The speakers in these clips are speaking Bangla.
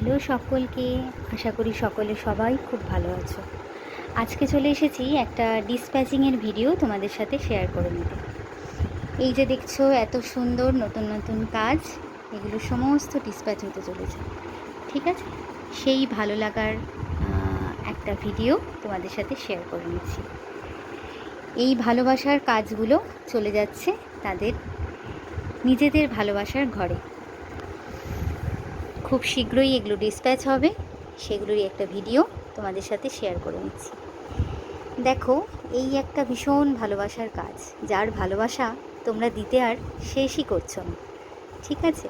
হ্যালো সকলকে, আশা করি সকলে সবাই খুব ভালো আছো। আজকে চলে এসেছি একটা ডিসপ্যাচিংয়ের ভিডিও তোমাদের সাথে শেয়ার করে নিতে। এই যে দেখছো এত সুন্দর নতুন নতুন কাজ, এগুলো সমস্ত ডিসপ্যাচ হতে চলেছে। ঠিক আছে, সেই ভালো লাগার একটা ভিডিও তোমাদের সাথে শেয়ার করে নিচ্ছি। এই ভালোবাসার কাজগুলো চলে যাচ্ছে তাদের নিজেদের ভালোবাসার ঘরে। খুব শীঘ্রই এগুলো ডিসপ্যাচ হবে, সেগুলোরই একটা ভিডিও তোমাদের সাথে শেয়ার করে নিচ্ছি। দেখো, এই একটা ভীষণ ভালোবাসার কাজ, যার ভালোবাসা তোমরা দিতে আর শেষই করছো না। ঠিক আছে,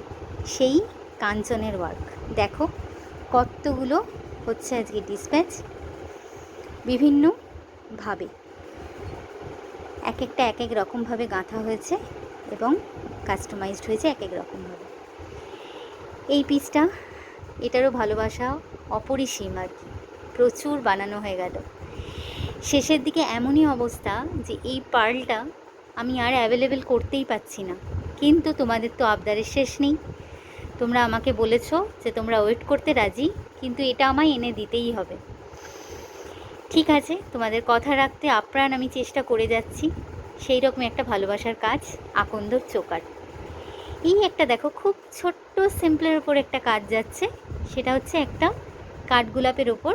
সেই কাঞ্চনের ওয়ার্ক দেখো কতগুলো হচ্ছে আজকে ডিসপ্যাচ, বিভিন্নভাবে এক একটা এক এক রকমভাবে গাঁথা হয়েছে এবং কাস্টমাইজড হয়েছে এক এক রকমভাবে। এই পিসটা, এটারও ভালোবাসা অপরিসীম আর কি, প্রচুর বানানো হয়ে গেল। শেষের দিকে এমনই অবস্থা যে এই পার্লটা আমি আর অ্যাভেলেবেল করতেই পাচ্ছি না, কিন্তু তোমাদের তো আবদারের শেষ নেই। তোমরা আমাকে বলেছো যে তোমরা ওয়েট করতে রাজি, কিন্তু এটা আমায় এনে দিতেই হবে। ঠিক আছে, তোমাদের কথা রাখতে আপ্রাণ আমি চেষ্টা করে যাচ্ছি। সেই রকম একটা ভালোবাসার কাজ, আকন্দর চোকার। এই একটা দেখো, খুব ছোট্ট সিম্পলের ওপর একটা কাজ যাচ্ছে, সেটা হচ্ছে একটা কাঠগোলাপের ওপর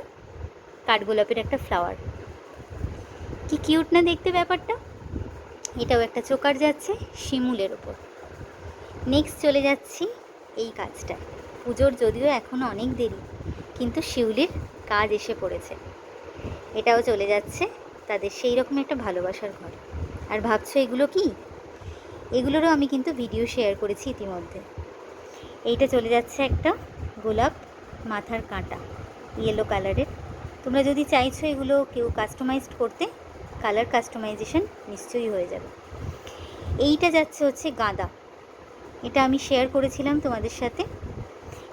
কাঠগোলাপের একটা ফ্লাওয়ার। কি কিউট না দেখতে ব্যাপারটা। এটাও একটা চোকার যাচ্ছে শিমুলের ওপর। নেক্সট চলে যাচ্ছি এই কাজটা। পুজোর যদিও এখনও অনেক দেরি, কিন্তু শিউলির কাজ এসে পড়েছে। এটাও চলে যাচ্ছে তাদের সেই রকম একটা ভালোবাসার ঘর। আর ভাবছো এগুলো কি? এগুলোরও আমি কিন্তু ভিডিও শেয়ার করেছি ইতিমধ্যে। এইটা চলে যাচ্ছে একটা গোলাপ মাথার কাঁটা, ইয়েলো কালারের। তোমরা যদি চাইছো এগুলো কেউ কাস্টমাইজড করতে, কালার কাস্টমাইজেশন নিশ্চয়ই হয়ে যাবে। এইটা যাচ্ছে হচ্ছে গাঁদা। এটা আমি শেয়ার করেছিলাম তোমাদের সাথে।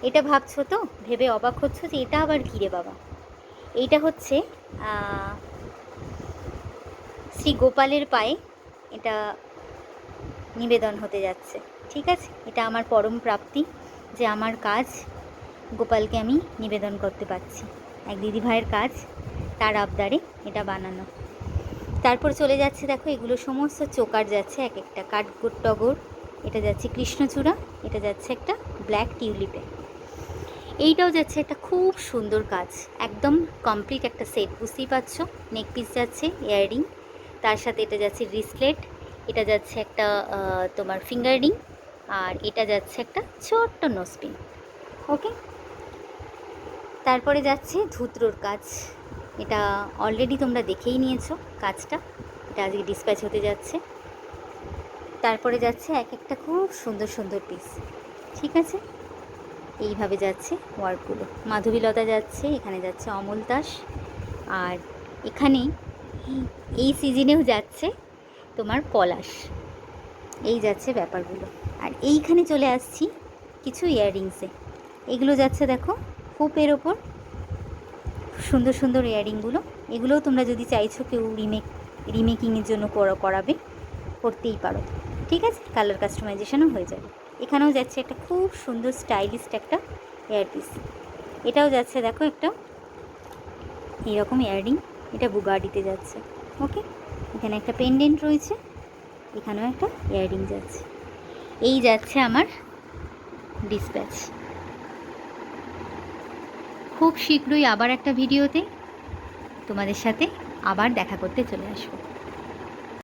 এটা ভাবছো তো, ভেবে অবাক হচ্ছ যে এটা আবার কী রে বাবা। এইটা হচ্ছে শ্রী গোপালের পায়ে এটা নিবেদন হতে যাচ্ছে। ঠিক আছে, এটা আমার পরম প্রাপ্তি যে আমার কাজ গোপালকে আমি নিবেদন করতে পারছি। এক দিদিভাইয়ের কাজ, তার আবদারে এটা বানানো। তারপর চলে যাচ্ছে দেখো, এগুলো সমস্ত চোকার যাচ্ছে এক একটা। কাঠটগর, এটা যাচ্ছে কৃষ্ণচূড়া, এটা যাচ্ছে একটা ব্ল্যাক টিউলিপে। এইটাও যাচ্ছে একটা খুব সুন্দর কাজ, একদম কমপ্লিট একটা সেট, বুঝতেই পারছো। নেক পিস যাচ্ছে, ইয়াররিং, তার সাথে এটা যাচ্ছে রিসলেট, এটা যাচ্ছে একটা তোমার ফিঙ্গার রিং, আর এটা যাচ্ছে একটা ছোট্ট নোজপিন। ওকে, তারপরে যাচ্ছে ধুত্রোর কাজ। এটা অলরেডি তোমরা দেখেই নিয়েছো কাজটা, এটা আজকে ডিসপ্যাচ হতে যাচ্ছে। তারপরে যাচ্ছে এক একটা খুব সুন্দর সুন্দর পিস। ঠিক আছে, এইভাবে যাচ্ছে ওয়ার্কগুলো। মাধবীলতা যাচ্ছে, এখানে যাচ্ছে অমল দাস, আর এখানে এই সিজনেও যাচ্ছে তোমার পলাশ। এই যাচ্ছে ব্যাপারগুলো। আর এইখানে চলে আসছি কিছু ইয়াররিংসে। এগুলো যাচ্ছে দেখো হুপের ওপর, সুন্দর সুন্দর ইয়াররিংগুলো। এগুলোও তোমরা যদি চাইছো কেউ রিমেকিংয়ের জন্য করাবে, করতেই পারো। ঠিক আছে, কালার কাস্টমাইজেশনও হয়ে যাবে। এখানেও যাচ্ছে একটা খুব সুন্দর স্টাইলিস্ট একটা ইয়ারপিস। এটাও যাচ্ছে দেখো একটা এইরকম ইয়াররিং, এটা বুগাডিতে যাচ্ছে। ওকে, এখানে একটা পেন্ডেন্ট রয়েছে, এখানেও একটা ইয়াররিং যাচ্ছে। এই যাচ্ছে আমার ডিসপ্যাচ। খুব শীঘ্রই আবার একটা ভিডিওতে তোমাদের সাথে আবার দেখা করতে চলে আসবো।